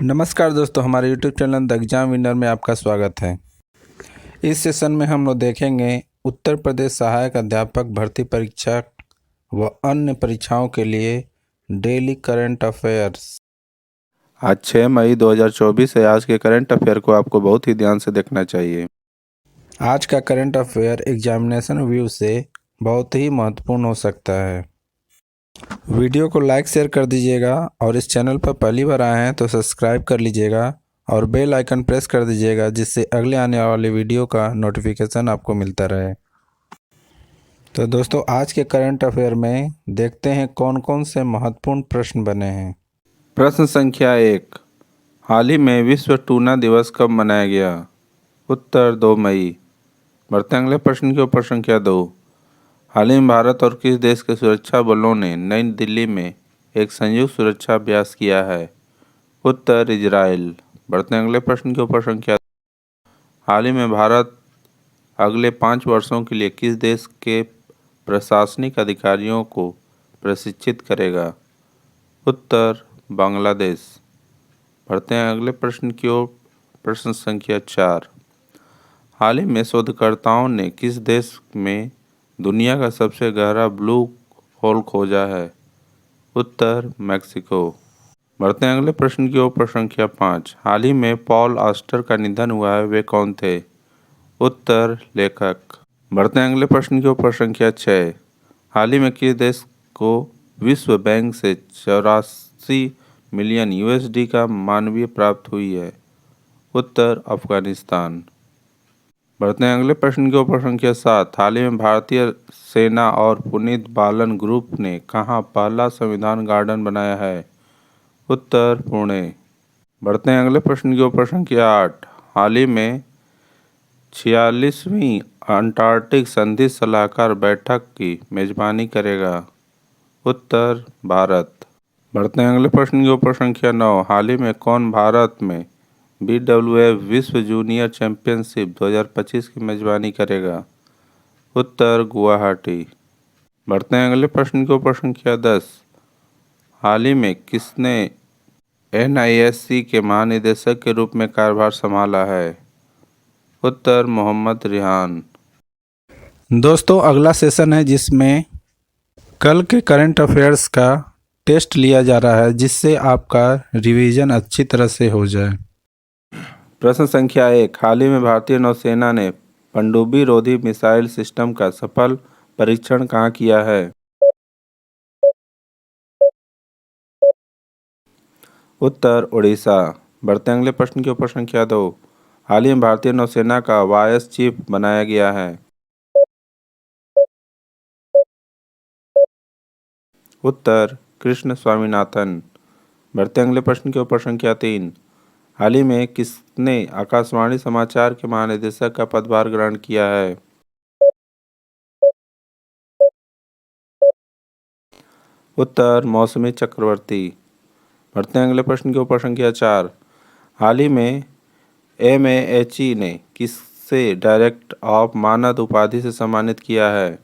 नमस्कार दोस्तों, हमारे YouTube channel the exam winner में आपका स्वागत है। इस सेशन में हम लोग देखेंगे उत्तर प्रदेश सहायक अध्यापक भर्ती परीक्षा व अन्य परीक्षाओं के लिए डेली करंट अफेयर्स। आज 6 मई 2024 है। आज के करंट अफेयर को आपको बहुत ही ध्यान से देखना चाहिए। आज का करंट अफेयर एग्जामिनेशन व्यू से बहुत ही महत्वपूर्ण हो सकता है। वीडियो को लाइक शेयर कर दीजिएगा और इस चैनल पर पहली बार आए हैं तो सब्सक्राइब कर लीजिएगा और बेल आइकन प्रेस कर दीजिएगा, जिससे अगले आने वाले वीडियो का नोटिफिकेशन आपको मिलता रहे। तो दोस्तों, आज के करंट अफेयर में देखते हैं कौन कौन से महत्वपूर्ण प्रश्न बने हैं। प्रश्न संख्या 1, हाल ही में विश्व टूना दिवस कब मनाया गया? उत्तर 2 मई। बढ़ते अगले प्रश्न की ऊपर संख्या 2, हाल ही में भारत और किस देश के सुरक्षा बलों ने नई दिल्ली में एक संयुक्त सुरक्षा अभ्यास किया है? उत्तर इजराइल। बढ़ते अगले प्रश्न के ऊपर संख्या, हाल ही में भारत अगले 5 वर्षों के लिए किस देश के प्रशासनिक अधिकारियों को प्रशिक्षित करेगा? उत्तर बांग्लादेश। बढ़ते हैं अगले प्रश्न की ओर। प्रश्न संख्या 4, हाल ही में शोधकर्ताओं ने किस देश में दुनिया का सबसे गहरा ब्लू होल खोजा है? उत्तर मैक्सिको। बढ़ते हैं अगले प्रश्न की ओर। प्रश्न संख्या 5, हाल ही में पॉल ऑस्टर का निधन हुआ है, वे कौन थे? उत्तर लेखक। बढ़ते हैं अगले प्रश्न की ओर। प्रश्न संख्या 6, हाल ही में किस देश को विश्व बैंक से 84 मिलियन यूएसडी का मानवीय प्राप्त हुई है? उत्तर अफगानिस्तान। बढ़ते हैं अगले प्रश्न की ओर। प्रश्न संख्या 7, हाल ही में भारतीय सेना और पुनीत बालन ग्रुप ने कहाँ पहला संविधान गार्डन बनाया है? उत्तर पुणे। बढ़ते हैं अगले प्रश्न की ओर। प्रश्न संख्या 8, हाल ही में 46वीं अंटार्कटिक संधि सलाहकार बैठक की मेजबानी करेगा? उत्तर भारत। बढ़ते हैं अगले प्रश्न की ओर। प्रश्न संख्या 9, हाल ही में कौन भारत में BWF विश्व जूनियर चैंपियनशिप 2025 की मेजबानी करेगा? उत्तर गुवाहाटी। बढ़ते हैं अगले प्रश्न की ओर। प्रश्न संख्या 10, हाल ही में किसने NISC के महानिदेशक के रूप में कार्यभार संभाला है? उत्तर मोहम्मद रिहान। दोस्तों, अगला सेशन है जिसमें कल के करंट अफेयर्स का टेस्ट लिया जा रहा है, जिससे आपका रिवीजन अच्छी तरह से हो जाए। प्रश्न संख्या 1, हाल ही में भारतीय नौसेना ने पनडुब्बी रोधी मिसाइल सिस्टम का सफल परीक्षण कहाँ किया है? उत्तर उड़ीसा। बढ़ते अगले प्रश्न के ऊपर संख्या 2, हाल ही में भारतीय नौसेना का वाइस चीफ बनाया गया है? उत्तर कृष्ण स्वामीनाथन। बढ़ते अगले प्रश्न के ऊपर संख्या 3, हाल ही में किसने आकाशवाणी समाचार के महानिदेशक का पदभार ग्रहण किया है? उत्तर मौसमी चक्रवर्ती। बढ़ते हैं अगले प्रश्न के ऊपर संख्या 4, हाल ही में MAHE ने किससे डायरेक्टर ऑफ मानद उपाधि से सम्मानित किया है?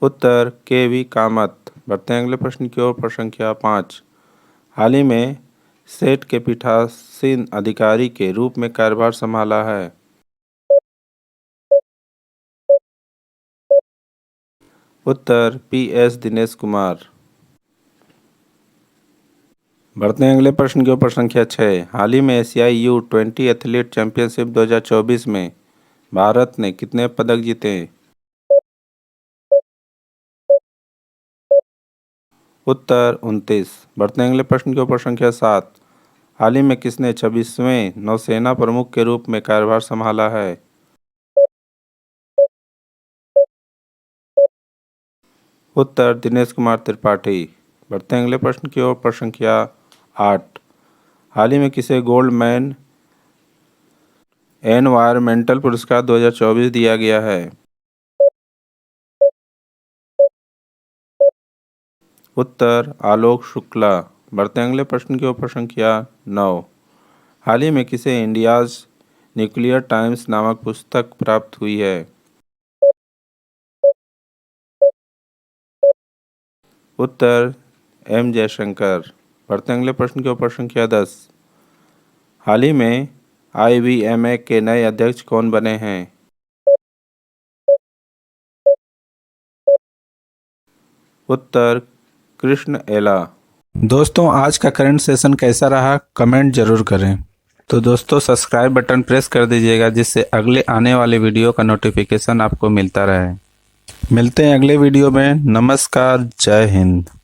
उत्तर KV कामत। बढ़ते हैं अगले प्रश्न की ओर। प्रश्न संख्या 5, हाल ही में सेट के पीठासीन अधिकारी के रूप में कार्यभार संभाला है? उत्तर PS दिनेश कुमार। बढ़ते हैं अगले प्रश्न के ऊपर। संख्या 6, हाल ही में एशियाई U20 एथलीट चैंपियनशिप 2024 में भारत ने कितने पदक जीते? उत्तर 29। बढ़ते हैं अगले प्रश्न के ऊपर। संख्या 7, हाल ही में किसने 26वें नौसेना प्रमुख के रूप में कार्यभार संभाला है? उत्तर दिनेश कुमार त्रिपाठी। बढ़ते हैं अगले प्रश्न की ओर। प्रश्न संख्या 8, हाल ही में किसे गोल्ड मैन एनवायरमेंटल पुरस्कार 2024 दिया गया है? उत्तर आलोक शुक्ला। बढ़ते हैं अगले प्रश्न की ओर। संख्या 9, हाल ही में किसे इंडियाज न्यूक्लियर टाइम्स नामक पुस्तक प्राप्त हुई है? उत्तर एम जयशंकर। बढ़ते हैं अगले प्रश्न की ओर। प्रश्न संख्या 10। हाल ही में IBMA के नए अध्यक्ष कौन बने हैं? उत्तर कृष्ण एला। दोस्तों, आज का करंट सेशन कैसा रहा कमेंट जरूर करें। तो दोस्तों, सब्सक्राइब बटन प्रेस कर दीजिएगा जिससे अगले आने वाले वीडियो का नोटिफिकेशन आपको मिलता रहे। मिलते हैं अगले वीडियो में। नमस्कार, जय हिंद।